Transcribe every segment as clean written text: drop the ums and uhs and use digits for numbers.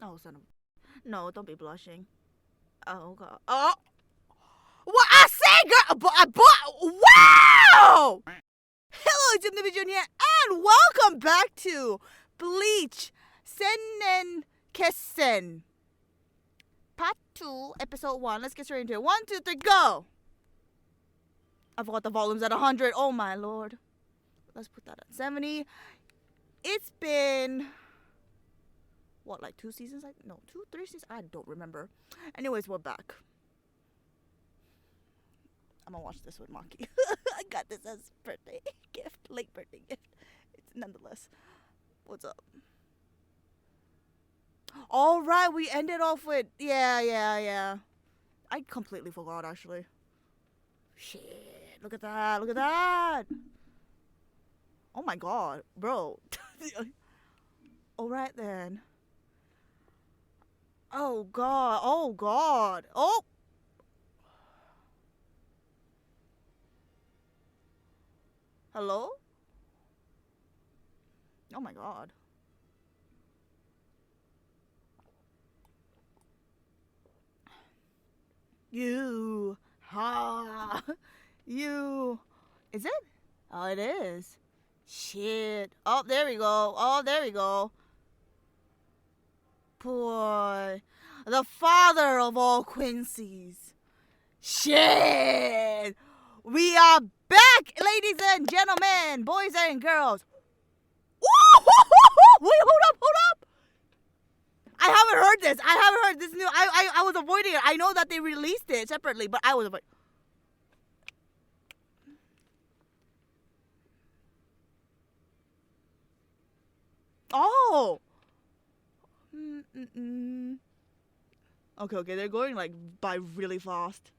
Oh, son of. No, don't be blushing. Oh, God. Oh! What I say, girl? Wow! Hello, it's Newbie Jun here, and welcome back to Bleach, Kessen-hen, Kessen. Part 2, Episode 1. Let's get straight into it. 1, 2, 3, go! I forgot the volume's at 100. Oh, my lord. Let's put that at 70. It's been... what, like 2 seasons? No, 2, 3 seasons? I don't remember. Anyways, we're back. I'm gonna watch this with Maki. I got this as birthday gift, late birthday gift. It's nonetheless. What's up? All right, we ended off with yeah. I completely forgot actually. Shit! Look at that! Look at that! Oh my god, bro. All right then. Oh god! Oh god! Oh. Hello? Oh my god. You. Ha. You. Is it? Oh, it is. Shit. Oh, there we go. Oh, there we go. Boy. The father of all Quincy's. Shit. We are back, ladies and gentlemen, boys and girls. Wait, hold up. I haven't heard this. I haven't heard this new. I was avoiding it. I know that they released it separately, but I was avoiding. Oh. Okay, they're going like by really fast.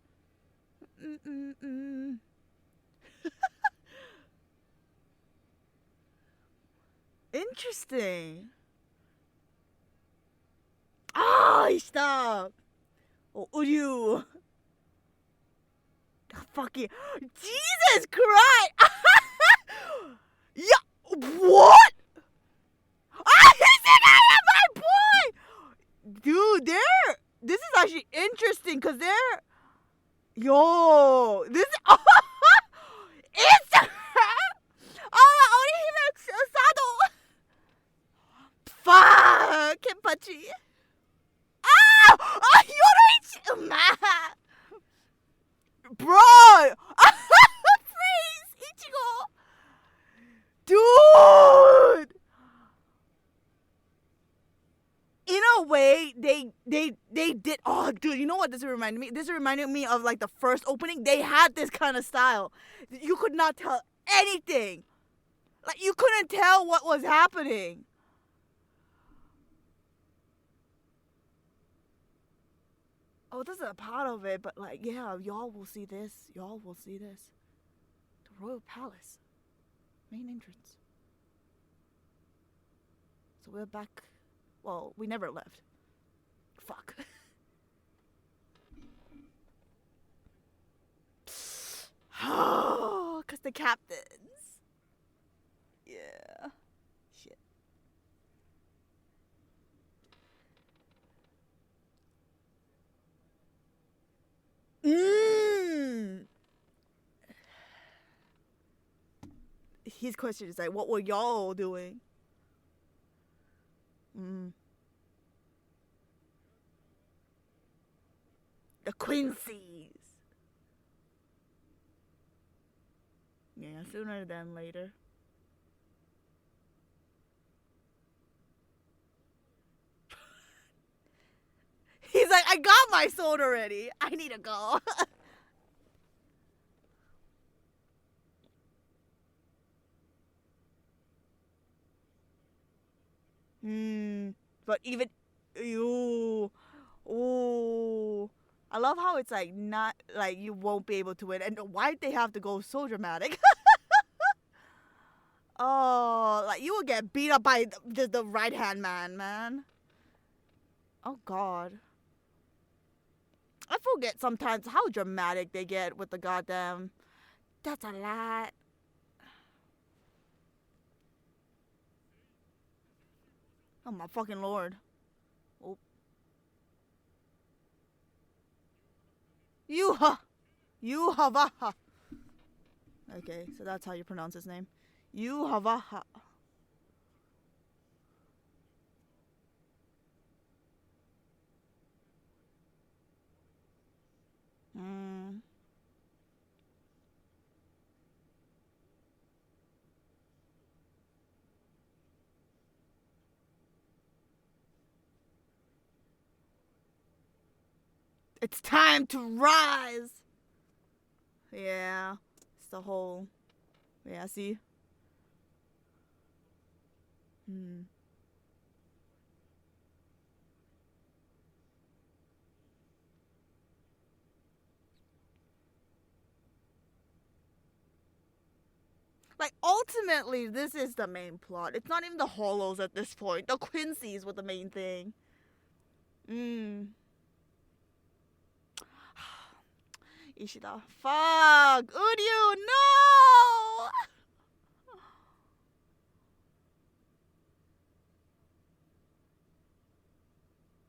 Interesting. Ah, stop. Oh, you. Fucking Jesus Christ. Yeah. What? Ah, he's my boy. Dude, this is actually interesting because they're. Yo, this. It's. Oh, Orihime Sado. Fuck, Kenpachi. Ah! Yoroichi! Bro! Freeze! Ichigo! Dude! In a way, they did. Oh, dude, you know what this reminded me? This reminded me of like the first opening. They had this kind of style. You could not tell anything. Like, you couldn't tell what was happening. Oh, this is a part of it, but like, yeah, y'all will see this. Y'all will see this. The Royal Palace. Main entrance. So we're back. Well, we never left. Fuck. Oh, because the captains. Yeah. Shit. His question is like, what were y'all doing? The Quincy's. Yeah, sooner than later. He's like, I got my sword already. I need to go. But even you, oh, I love how it's like not like you won't be able to win, and why'd they have to go so dramatic? Oh, like you will get beat up by the right hand man. Oh god, I forget sometimes how dramatic they get with the goddamn. That's a lot. Oh my fucking lord. Oh. Yuha. Yuhavaha. Okay, so that's how you pronounce his name. Yuhavaha. Mm. It's time to rise. Yeah, it's the whole. Yeah, see. Hmm. Like ultimately, this is the main plot. It's not even the Hollows at this point. The Quincy's were the main thing. Mm. Ishida. Fuck. Uryu, no!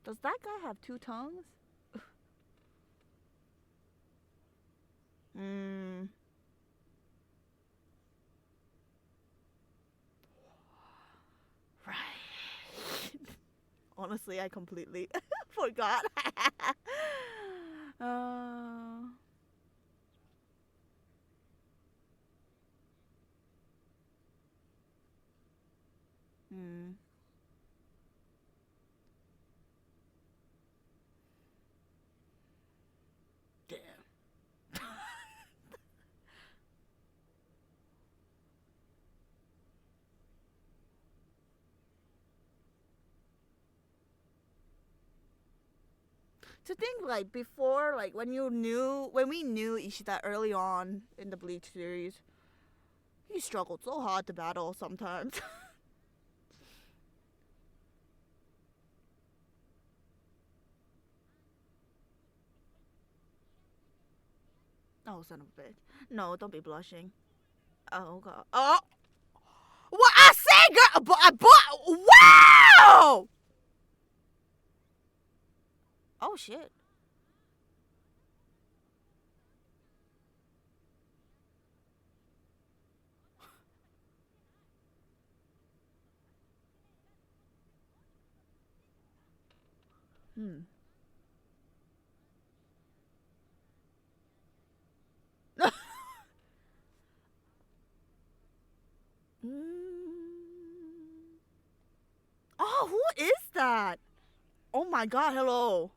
Does that guy have two tongues? Mm. Right. Honestly, I completely forgot. uh, mm. Damn. To think like before, like when we knew Ishida early on in the Bleach series, he struggled so hard to battle sometimes. Oh, son of a bitch. No, don't be blushing. Oh, God. Oh! What I say, girl? Wow! Oh, shit. Hmm. Mm. Oh, who is that? Oh my God, hello.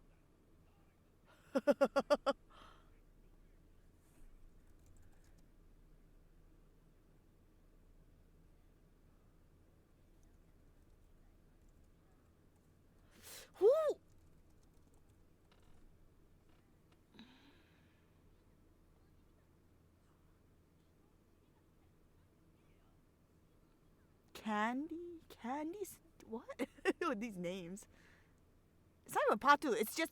Who? Candy? Candies? What? With these names. It's not even part two. It's just,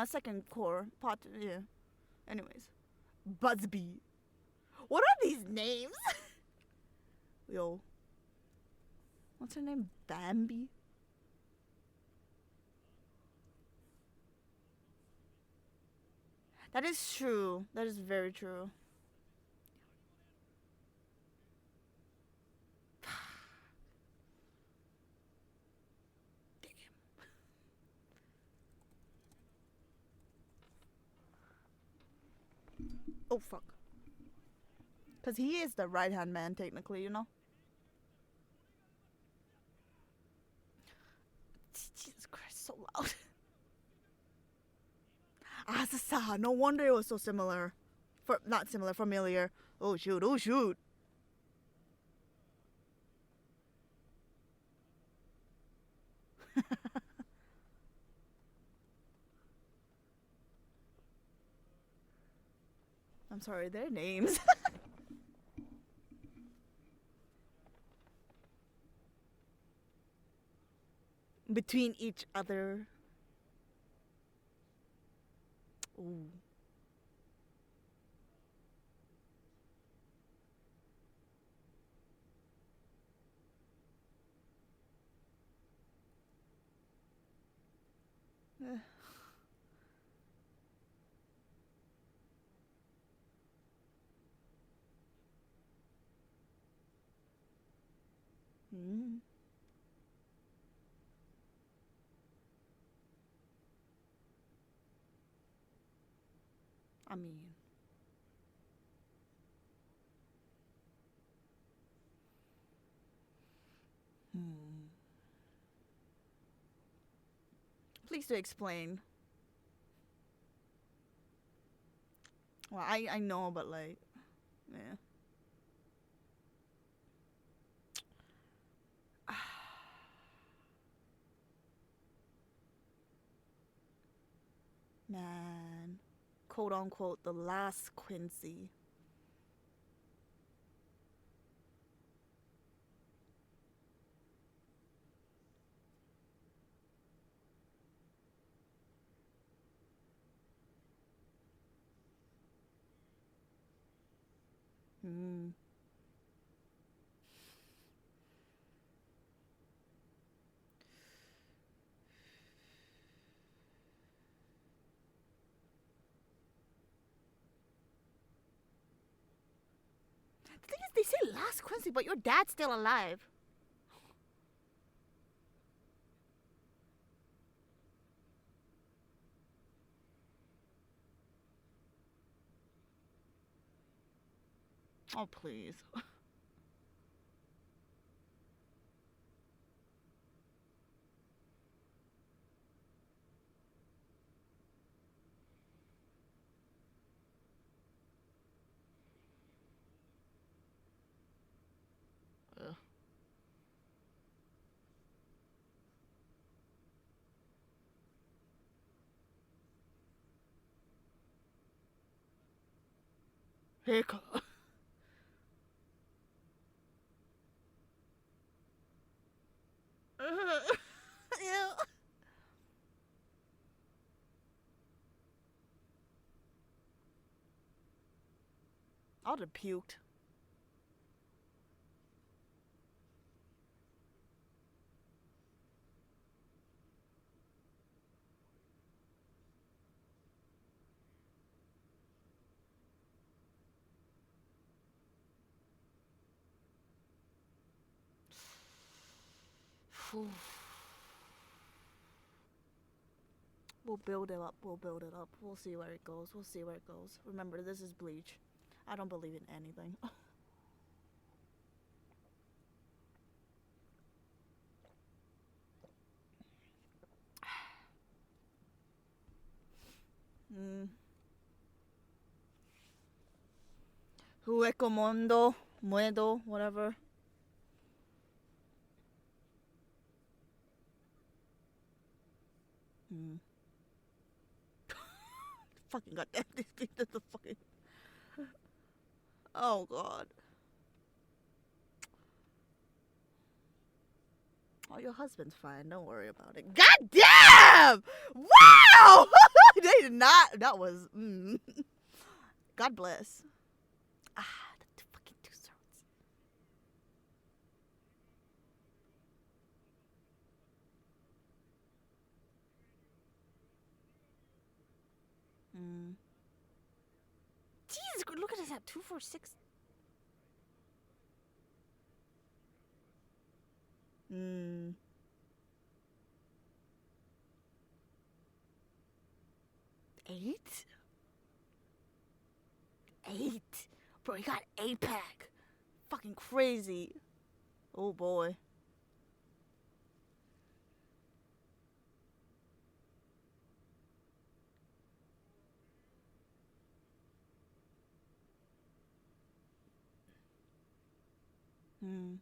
second core. Part two, yeah. Anyways. Buzzbee. What are these names? Yo. What's her name? Bambi? That is true. That is very true. Oh, fuck. Because he is the right hand man, technically, you know? Jesus Christ, so loud. Asa, no wonder it was so similar. Not similar, familiar. Oh shoot, oh shoot. I'm sorry, their names. Between each other. Ooh. Mm. I mean, please do explain. Well, I know, but like, yeah. Man, quote unquote, the last Quincy. Mm. The thing is, they say last Quincy, but your dad's still alive. Oh, please. Ugh. Heck. Yeah. I would have puked. Phew. We'll build it up. We'll build it up. We'll see where it goes. We'll see where it goes. Remember, this is Bleach. I don't believe in anything. Mm. Huecomondo, Muedo, whatever. Mm. Fucking goddamn, these people are fucking. Oh god. Oh, your husband's fine. Don't worry about it. God damn! Wow! They did not. That was. God bless. Ah, the fucking two throats. Mm. Jesus, look at this at 246. Mm. 8? 8? Bro, he got 8-pack. Fucking crazy. Oh boy. Hmm.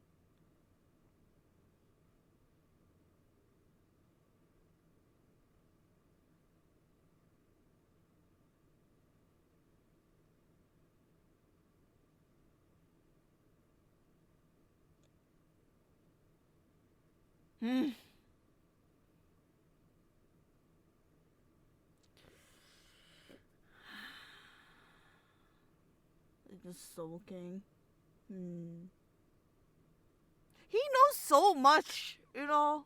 Hmm. Just sulking. Hmm. He knows so much, you know.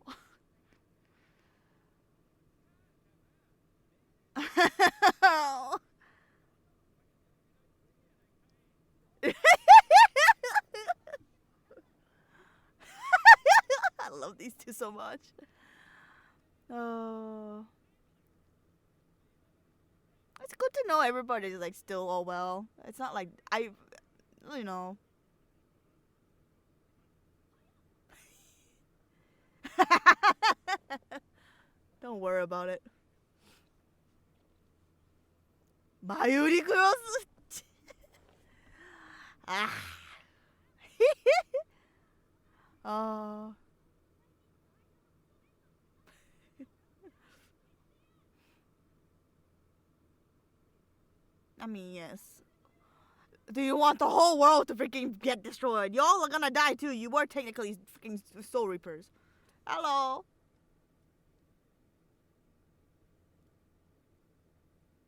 so much. Oh. It's good to know everybody's like still all well. It's not like you know. Don't worry about it. Mayuri Cross. Ah. Oh. I mean, yes. Do you want the whole world to freaking get destroyed? Y'all are gonna die too. You were technically freaking soul reapers. Hello.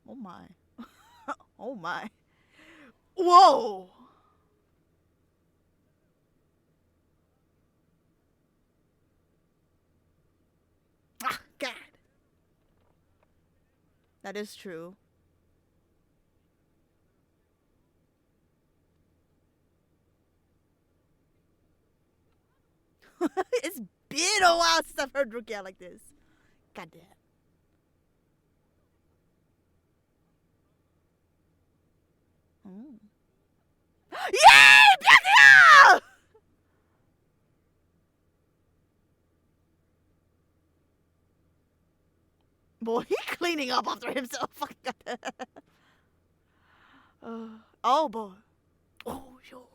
Oh my. Oh my. Whoa. Ah, God. That is true. It's been a while since I've heard Rukia like this. God damn. Mm. Yay! Byakuya! Boy, he cleaning up after himself. Oh boy. Oh yo.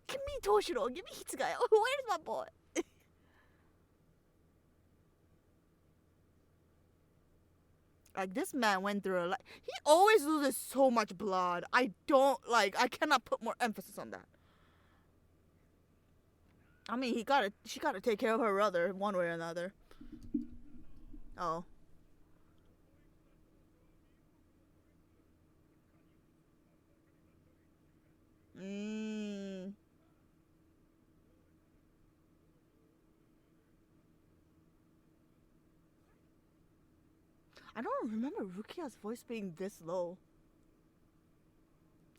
Give me Toshiro. Give me Hitsugai. Oh, where's my boy? Like this man went through a lot. He always loses so much blood. I cannot put more emphasis on that. I mean, she gotta take care of her brother one way or another. Oh. I don't remember Rukia's voice being this low.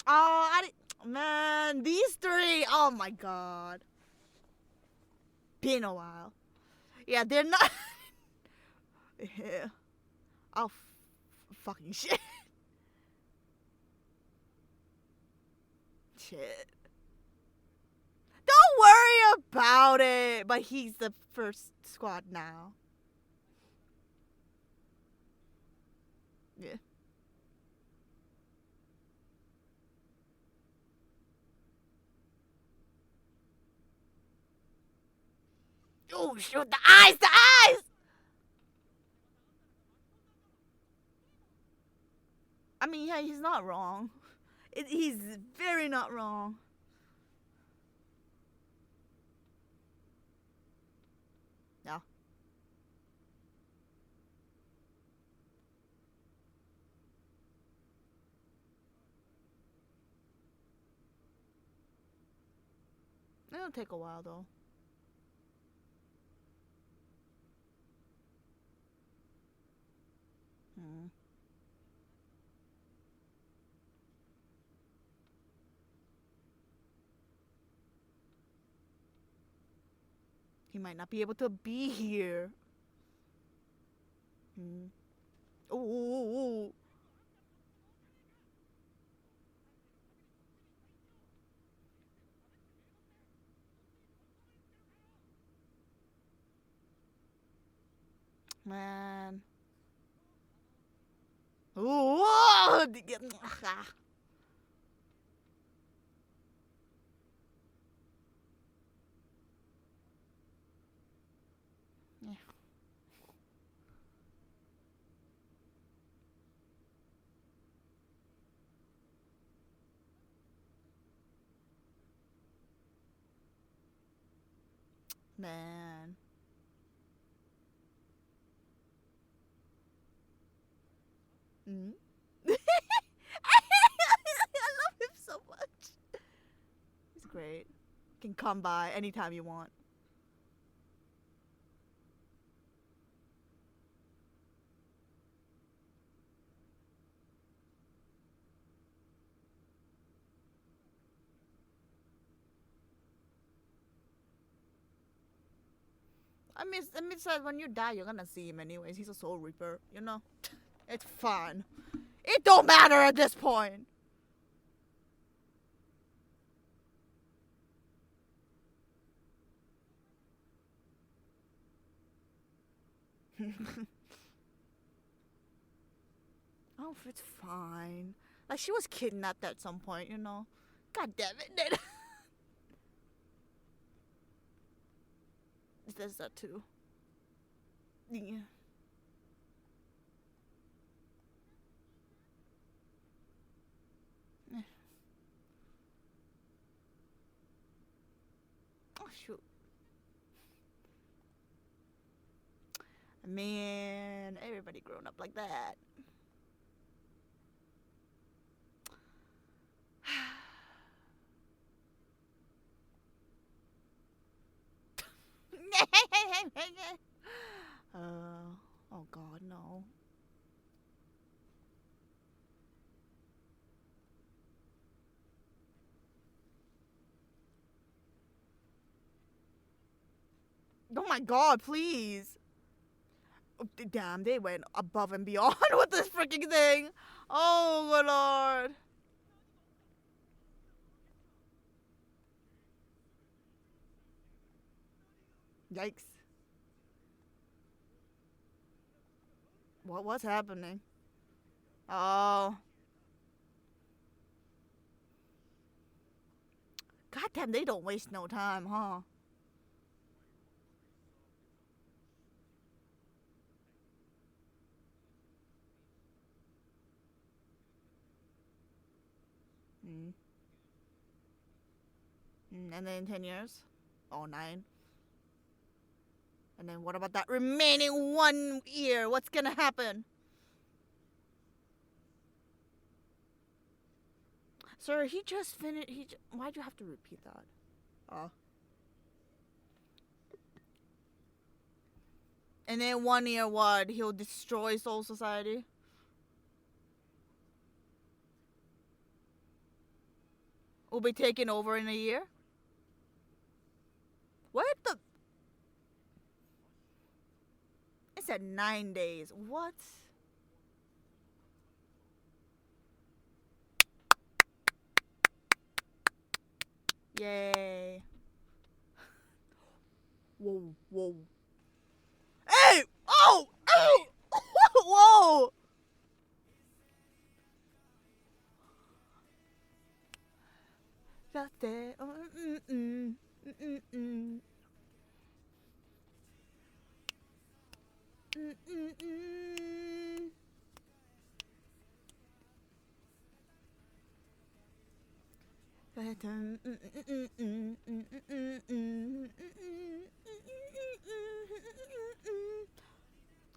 Oh, man, these three. Oh my god. Been a while. Yeah, they're not. Yeah. Oh, fucking shit. Shit. Don't worry about it. But he's the first squad now. Yeah. Oh, shoot, the eyes, the eyes! I mean, yeah, he's not wrong. He's very not wrong. No. It'll take a while, though. Hmm. He might not be able to be here. Hmm. Ooh. Man. Ooh. Yeah. Man. Mm. I love him so much. He's great. Can come by anytime you want. I mean, said when you die, you're gonna see him anyways. He's a soul reaper, you know? It's fine. It don't matter at this point. Oh, it's fine. Like, she was kidnapped at some point, you know? God damn it. There's that too. Yeah. Oh, shoot. Man, everybody grown up like that. Oh God, no. Oh my God, please. Oh, damn, they went above and beyond with this freaking thing. Oh, good Lord. Yikes. What was happening? Oh. Goddamn, they don't waste no time, huh? Mm. And then in 10 years? Oh, 9. And then what about that remaining 1 year? What's gonna happen? Sir, he just finished. Why'd you have to repeat that? Oh. And then 1 year, what? He'll destroy Soul Society? Will be taken over in a year? What the? It said 9 days. What? Yay. Whoa, whoa. Hey! Oh! Hey! Whoa!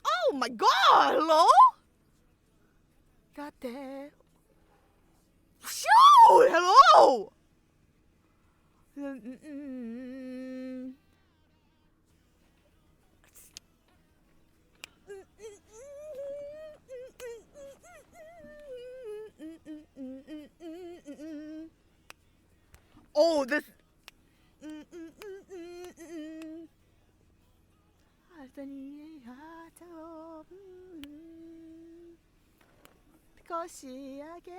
Oh my God! Hello? Got that? Shoot! Hello! Oh, this. Because I get.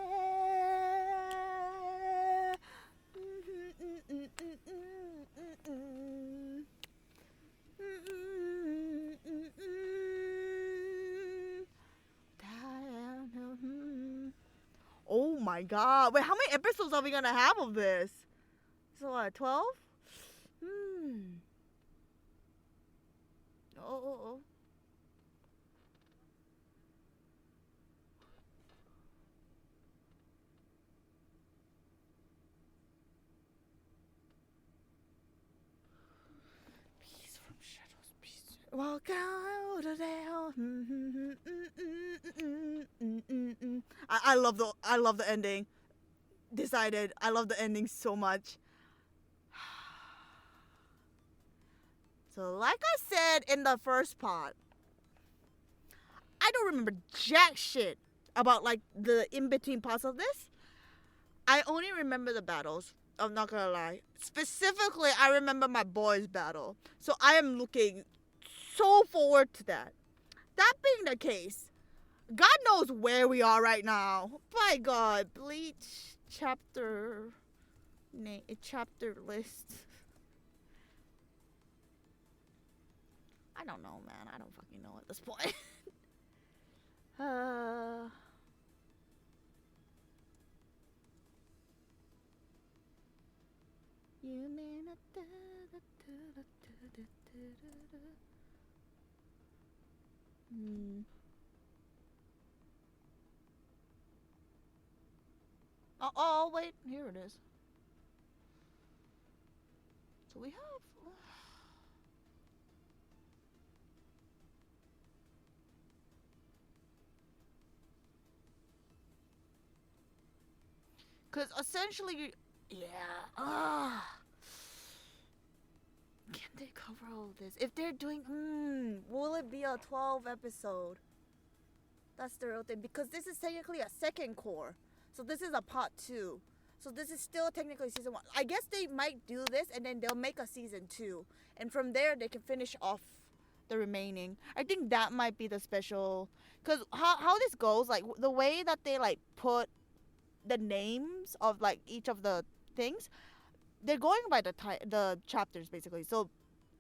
Oh my God. Wait, how many episodes are we gonna have of this? So what, 12? Oh. Peace from shadows, peace. Walk out of there. I love the ending. Decided I love the ending so much. So like I said in the first part, I don't remember jack shit about like the in-between parts of this. I only remember the battles. I'm not gonna lie. Specifically, I remember my boys' battle. So I am looking so forward to that. That being the case, God knows where we are right now. My God, Bleach chapter list. I don't know, man. I don't fucking know at this point. Oh, wait. Here it is. So we have... Because essentially... Yeah. Can they cover all this? If they're doing... will it be a 12 episode? That's the real thing. Because this is technically a second core. So this is a part 2. So this is still technically season 1. I guess they might do this and then they'll make a season 2. And from there they can finish off the remaining. I think that might be the special. Because how this goes, like the way that they like put the names of like each of the things, they're going by the chapters basically. So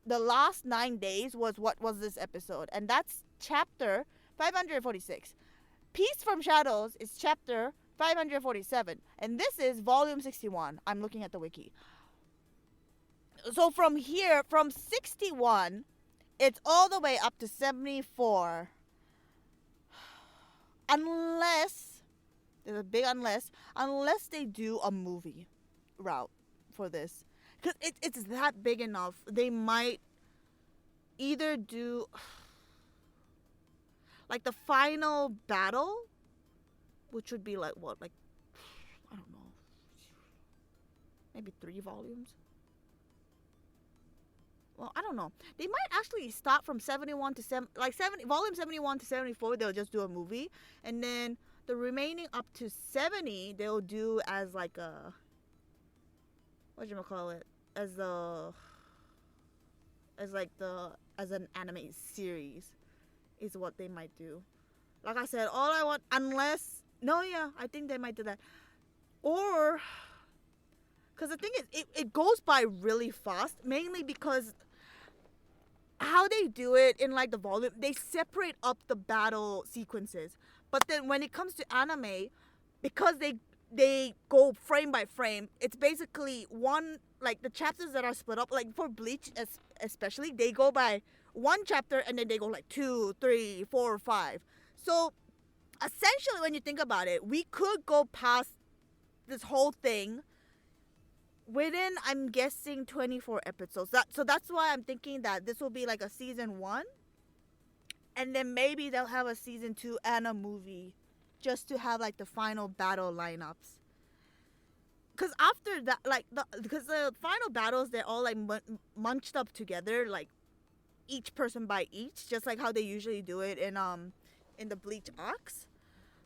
the last 9 days was what was this episode. And that's chapter 546. Peace from Shadows is chapter 547, and this is volume 61. I'm looking at the wiki. So from here, from 61, it's all the way up to 74. Unless, there's a big unless they do a movie route for this. Because it's that big enough. They might either do like the final battle, which would be like what, like I don't know, maybe 3 volumes. Well, I don't know. They might actually start from 71 to volume 71 to 74. They'll just do a movie, and then the remaining up to 70 they'll do as like a whatchamacallit, as an anime series is what they might do. Like I said, all I want, unless, no, yeah, I think they might do that. Or, because the thing is, it goes by really fast, mainly because how they do it in like the volume, they separate up the battle sequences. But then when it comes to anime, because they go frame by frame, it's basically one, like the chapters that are split up, like for Bleach especially, they go by one chapter and then they go like 2, 3, 4, 5. So essentially when you think about it, we could go past this whole thing within, I'm guessing, 24 episodes. So that's why I'm thinking that this will be like a season 1, and then maybe they'll have a season 2 and a movie just to have like the final battle lineups. Because after that, like because the final battles, they're all like munched up together, like each person by each, just like how they usually do it in the Bleach arcs.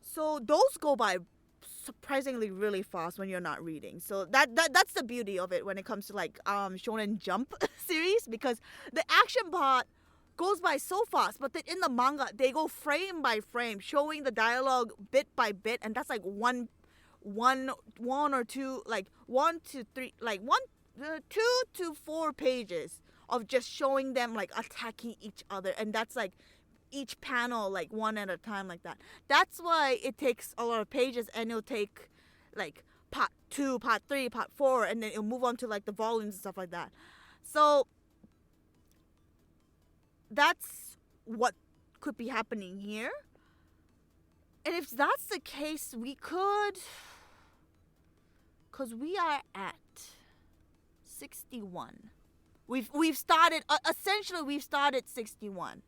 So those go by surprisingly really fast when you're not reading. So that's the beauty of it when it comes to like Shonen Jump series, because the action part goes by so fast, but then in the manga they go frame by frame, showing the dialogue bit by bit, and that's like one or two, like 1 to 3, like 2 to 4 pages of just showing them like attacking each other, and that's like each panel like one at a time like that. That's why it takes a lot of pages, and it'll take like part 2, part 3, part 4, and then it'll move on to like the volumes and stuff like that. So that's what could be happening here. And if that's the case, we could, because we are at 61. We've started, essentially we've started 61.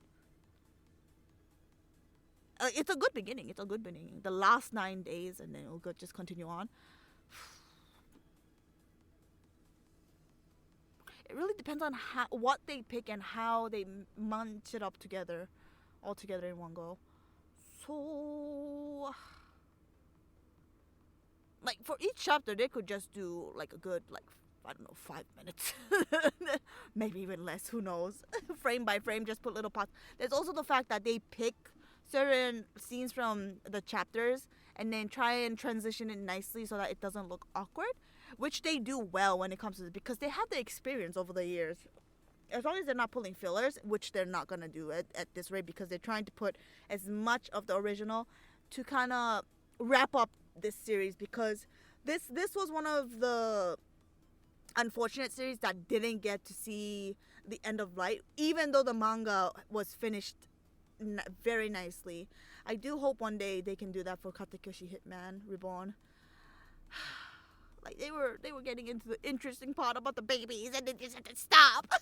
It's a good beginning. It's a good beginning. The last 9 days, and then we'll just continue on. It really depends on what they pick and how they munch it up together, all together in one go. So, like for each chapter, they could just do like a good like I don't know, 5 minutes. Maybe even less, who knows. Frame by frame, just put little parts. There's also the fact that they pick certain scenes from the chapters and then try and transition it nicely so that it doesn't look awkward, which they do well when it comes to this because they have the experience over the years. As long as they're not pulling fillers, which they're not going to do at this rate because they're trying to put as much of the original to kind of wrap up this series, because this was one of the unfortunate series that didn't get to see the end of light, even though the manga was finished very nicely. I do hope one day they can do that for Katekyoshi Hitman Reborn. Like they were getting into the interesting part about the babies and they just had to stop.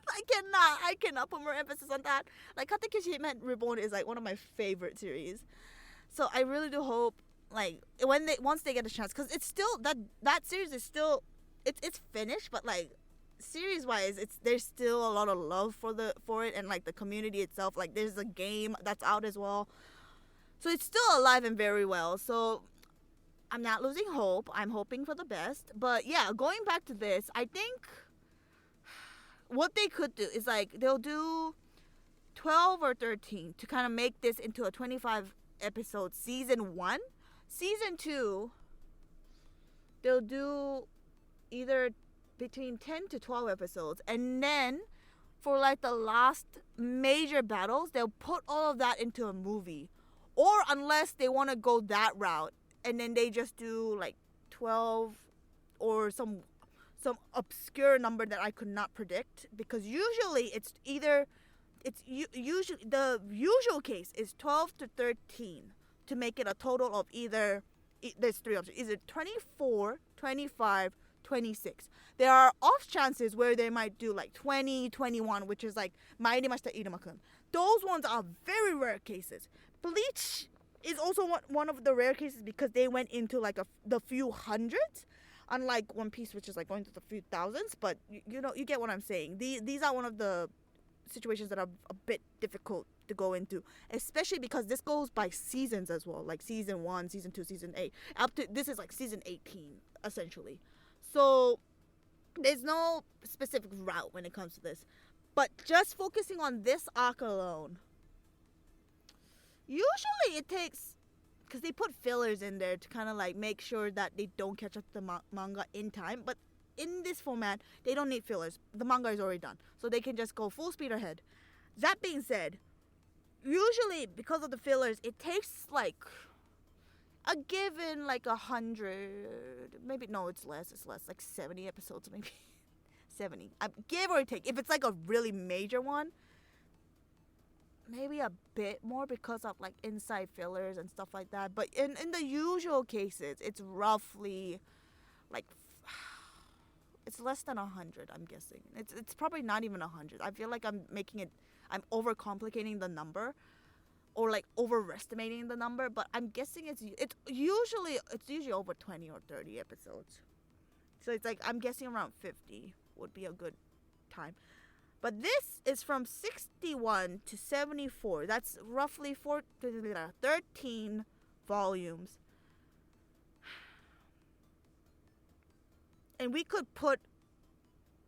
I cannot put more emphasis on that. Like Katekyoshi Hitman Reborn is like one of my favorite series. So I really do hope like once they get a chance, because it's still that series is still it's finished, but like series wise there's still a lot of love for it and like the community itself. Like there's a game that's out as well, so it's still alive and very well. So I'm not losing hope. I'm hoping for the best. But yeah, going back to this, I think what they could do is like they'll do 12 or 13 to kind of make this into a 25 episode season 1. Season 2 they'll do either between 10 to 12 episodes, and then for like the last major battles they'll put all of that into a movie, or unless they want to go that route and then they just do like 12 or some obscure number that I could not predict, because usually usually the usual case is 12 to 13 to make it a total of either there's 3 options, either 24, 25, 26. There are off chances where they might do like 20, 21, which is like Mairimashita Iruma-kun. Those ones are very rare cases. Bleach is also one of the rare cases because they went into like the few hundreds, unlike One Piece, which is like going to the few thousands. But you know, you get what I'm saying. These are one of the situations that are a bit difficult to go into, especially because this goes by seasons as well, like season 1, season 2, season 8, up to this is like season 18 essentially. So there's no specific route when it comes to this, but just focusing on this arc alone, usually it takes, because they put fillers in there to kind of like make sure that they don't catch up to the manga in time, but in this format they don't need fillers. The manga is already done, so they can just go full speed ahead. That being said, usually because of the fillers it takes like a given like 100, maybe no, it's less, like 70 episodes, maybe 70, give or take. If it's like a really major one, maybe a bit more because of like inside fillers and stuff like that. But in the usual cases, it's roughly like it's less than 100. I'm guessing it's probably not even 100. I feel like I'm overcomplicating the number, or like overestimating the number, but I'm guessing it's usually over 20 or 30 episodes. So it's like I'm guessing around 50 would be a good time. But this is from 61 to 74. That's roughly 13 volumes. And we could put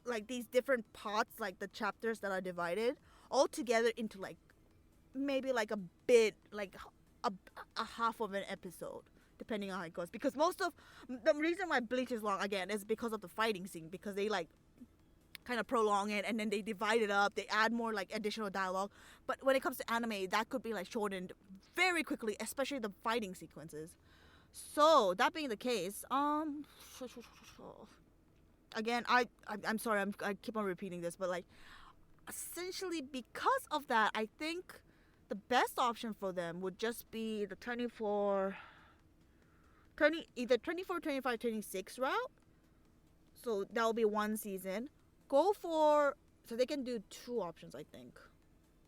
like these different parts, like the chapters that are divided, all together into like maybe like a bit, like a half of an episode, depending on how it goes. Because most of the reason why Bleach is long again is because of the fighting scene, because they like kind of prolong it and then they divide it up, they add more like additional dialogue. But when it comes to anime, that could be like shortened very quickly, especially the fighting sequences. So that being the case, again, I'm sorry, I keep on repeating this, but like essentially because of that, I think the best option for them would just be the either 24, 25, 26 route. So that will be one season. So they can do 2 options, I think.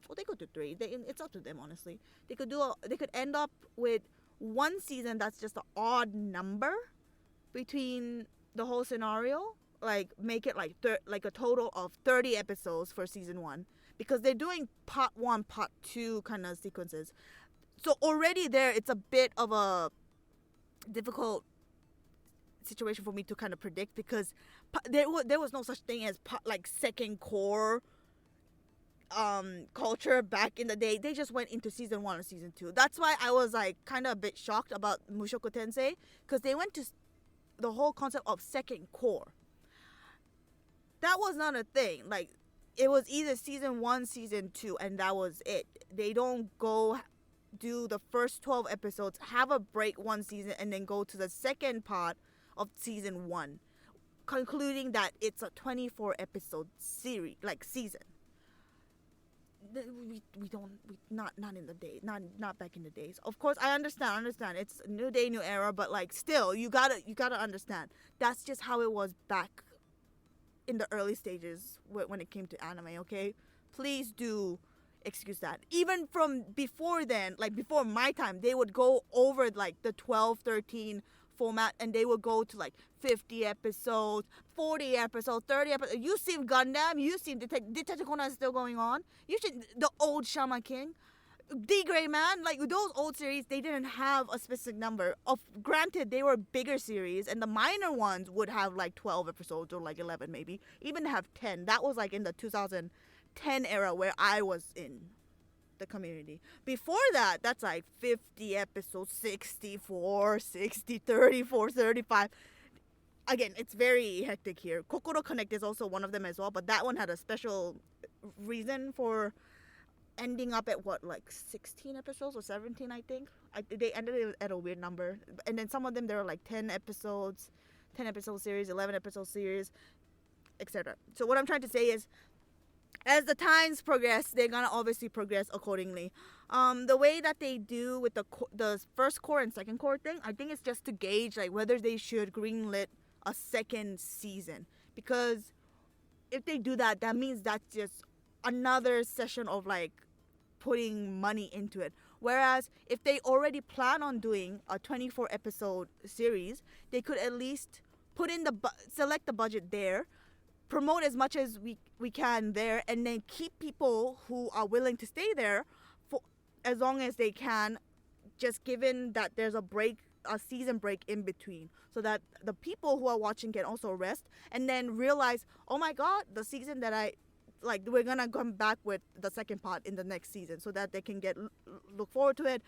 Well, they could do 3. It's up to them, honestly. They could end up with one season that's just an odd number between the whole scenario. Like make it like a total of 30 episodes for season 1, because they're doing part 1, part 2 kind of sequences. So already there, it's a bit of a difficult situation for me to kind of predict because there was no such thing as like second core culture back in the day. They just went into season 1 or season 2. That's why I was like kind of a bit shocked about Mushoku Tensei, because they went to the whole concept of second core. That was not a thing. Like, it was either season 1, season 2, and that was it. They don't go do the first 12 episodes, have a break one season, and then go to the second part of season 1, concluding that it's a 24 episode series, like season. Not in the day, not back in the days. Of course, I understand. It's a new day, new era, but like still, you gotta understand. That's just how it was back in the early stages when it came to anime. Okay, please do excuse that. Even from before then, like before my time, they would go over like the 12, 13 format, and they would go to like 50 episodes, 40 episodes, 30 episodes. You see Gundam, you see Detective Conan is still going on. You should the old Shaman King, D Gray Man, like those old series, they didn't have a specific number. Of granted, they were bigger series, and the minor ones would have like 12 episodes or like 11 maybe, even have 10. That was like in the 2010 era where I was in the community. Before that, that's like 50 episodes, 64, 60, 34, 35. Again, it's very hectic here. Kokoro Connect is also one of them as well, but that one had a special reason for ending up at what, like 16 episodes or 17, I think. They ended at a weird number. And then some of them, there were like 10 episode series, 11 episode series, etc. So what I'm trying to say is, as the times progress, they're gonna obviously progress accordingly. The way that they do with the first core and second core thing, I think it's just to gauge like whether they should greenlit a second season. Because if they do that, that means that's just another session of like putting money into it. Whereas if they already plan on doing a 24 episode series, they could at least put in select the budget there, promote as much as we can there, and then keep people who are willing to stay there for as long as they can, just given that there's a season break in between, so that the people who are watching can also rest and then realize, oh my god, the season that I like, we're gonna come back with the second part in the next season, so that they can look forward to it,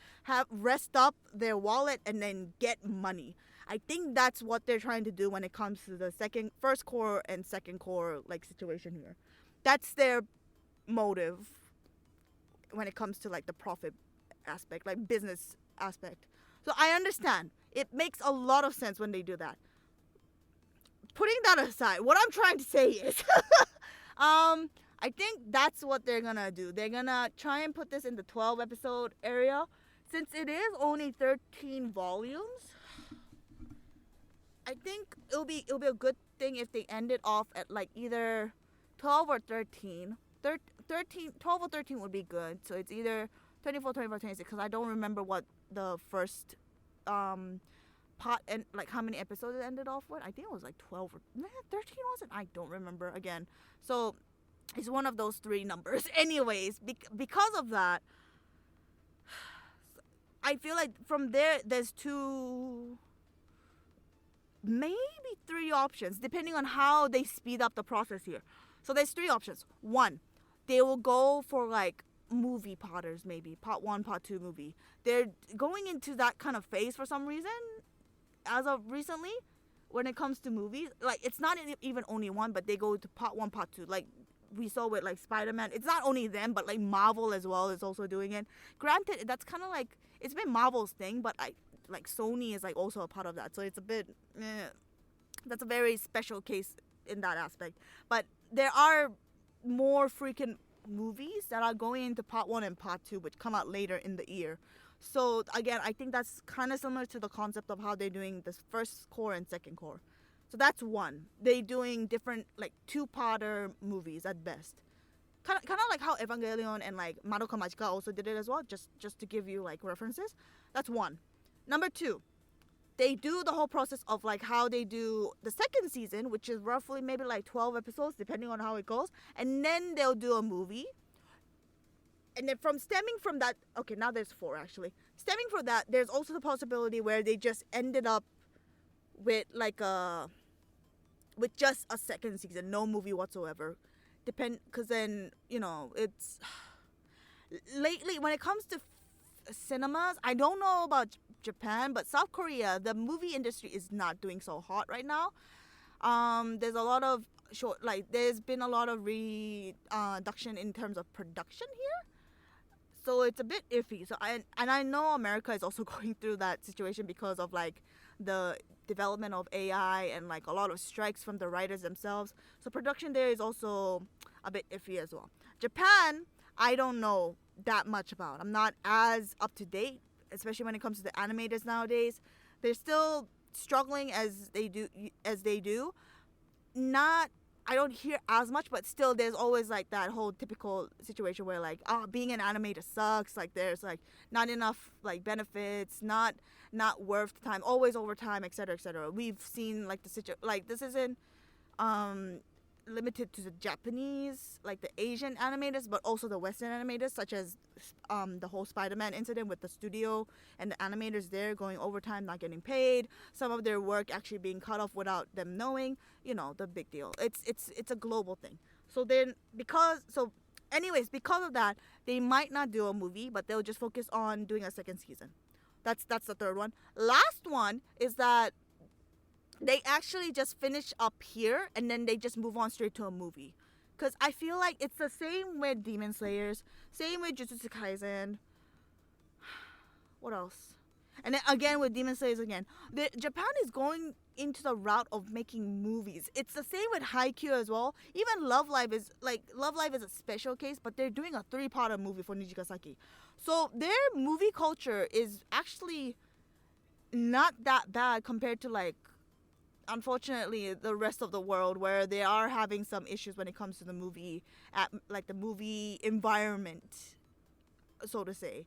rest up their wallet, and then get money. I think that's what they're trying to do when it comes to the first core and second core like situation here. That's their motive when it comes to like the profit aspect, like business aspect. So I understand. It makes a lot of sense when they do that. Putting that aside, what I'm trying to say is I think that's what they're gonna do. They're gonna try and put this in the 12 episode area. Since it is only 13 volumes, I think it'll be a good thing if they end it off at like either 12 or 13. 12 or 13 would be good. So it's either 24, 25, 26, because I don't remember what the first part and like how many episodes it ended off with. I think it was like 12 or 13 was it? I don't remember again. So it's one of those three numbers. Anyways, because of that, I feel like from there's maybe three options, depending on how they speed up the process here. So there's three options. One, they will go for like movie potters, maybe part 1, part 2 movie. They're going into that kind of phase for some reason as of recently when it comes to movies. Like, it's not even only one, but they go to part 1, part 2. Like we saw with like Spider-Man. It's not only them, but like Marvel as well is also doing it. Granted, that's kind of like, it's been Marvel's thing, but like Sony is like also a part of that, so it's a bit that's a very special case in that aspect. But there are more freaking movies that are going into part 1 and part 2, which come out later in the year. So again, I think that's kind of similar to the concept of how they're doing this first core and second core. So that's one. They're doing different like 2-parter movies at best. Kind of like how Evangelion and like Madoka Magica also did it as well, just to give you like references. That's one. Number 2, they do the whole process of like how they do the second season, which is roughly maybe like 12 episodes depending on how it goes, and then they'll do a movie. And then stemming from that, okay, now there's 4 actually. Stemming from that, there's also the possibility where they just ended up with with just a second season, no movie whatsoever. Because then, it's lately when it comes to cinemas, I don't know about Japan, but South Korea, the movie industry is not doing so hot right now. There's a lot of there's been a lot of reduction in terms of production here, so it's a bit iffy. So I know America is also going through that situation because of like the development of AI and like a lot of strikes from the writers themselves. So production there is also a bit iffy as well. Japan, I don't know that much about. I'm not as up to date, especially when it comes to the animators nowadays. They're still struggling as they do. Not I don't hear as much, but still there's always like that whole typical situation where like, being an animator sucks, like there's like not enough like benefits, not worth the time, always overtime, etc., etc. We've seen like this isn't limited to the Japanese, like the Asian animators, but also the Western animators, such as the whole Spider-Man incident with the studio and the animators there going overtime, not getting paid, some of their work actually being cut off without them knowing, the big deal. It's a global thing. So then because of that, they might not do a movie, but they'll just focus on doing a second season. That's the third one. Last one is that they actually just finish up here and then they just move on straight to a movie. Because I feel like it's the same with Demon Slayers, same with Jujutsu Kaisen. What else? And then again with Demon Slayers again. Japan is going into the route of making movies. It's the same with Haikyuu as well. Even Love Live is a special case, but they're doing a 3-part movie for Nijigasaki. So their movie culture is actually not that bad compared to like, unfortunately, the rest of the world, where they are having some issues when it comes to the movie environment, so to say.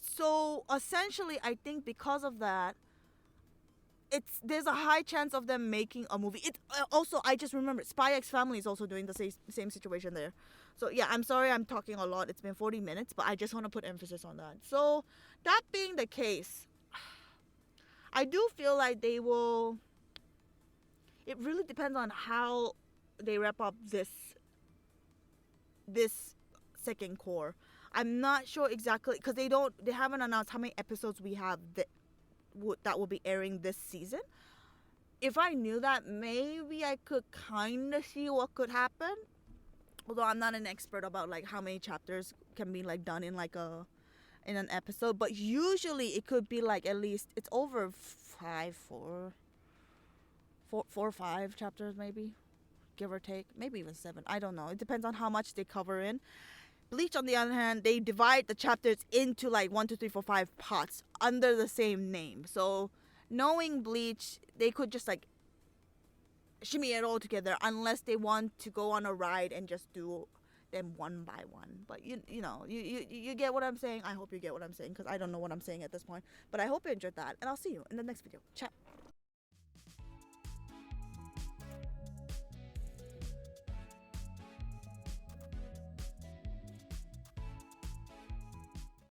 So essentially, I think because of that, there's a high chance of them making a movie. It also, I just remembered, Spy X Family is also doing the same situation there. So yeah, I'm sorry I'm talking a lot. It's been 40 minutes, but I just want to put emphasis on that. So that being the case, I do feel like they will. It really depends on how they wrap up this second core. I'm not sure exactly because they haven't announced how many episodes we have that will be airing this season. If I knew that, maybe I could kind of see what could happen. Although I'm not an expert about like how many chapters can be like done in like in an episode, but usually it could be like at least it's over 4 or 5 chapters, maybe, give or take, maybe even 7. I don't know. It depends on how much they cover in. Bleach, on the other hand, they divide the chapters into like 1, 2, 3, 4, 5 parts under the same name. So knowing Bleach, they could just like shimmy it all together unless they want to go on a ride and just do them one by one. But you get what I'm saying. I hope you get what I'm saying because I don't know what I'm saying at this point. But I hope you enjoyed that, and I'll see you in the next video. Ciao.